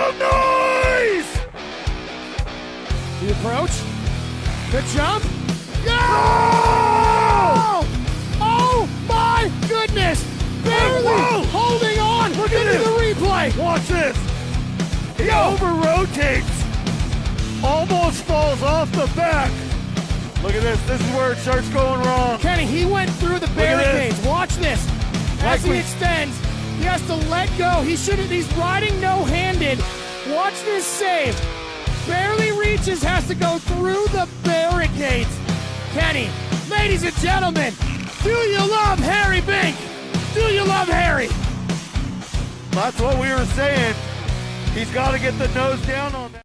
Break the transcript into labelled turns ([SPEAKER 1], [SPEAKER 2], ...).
[SPEAKER 1] some noise!
[SPEAKER 2] The approach. The jump. Go! Oh my goodness! Barely holding on.
[SPEAKER 1] Look at
[SPEAKER 2] into
[SPEAKER 1] this.
[SPEAKER 2] the replay.
[SPEAKER 1] Watch this. He over-rotates. Almost falls off the back. Look at this. This is where it starts going wrong.
[SPEAKER 2] Kenny, he went through the barricades. Watch this. As he extends, he has to let go. He's riding no-handed. Watch this save. Barely reaches, has to go through the barricades. Kenny, ladies and gentlemen, do you love Harry Bink? Do you love Harry?
[SPEAKER 1] That's what we were saying. He's got to get the nose down on that.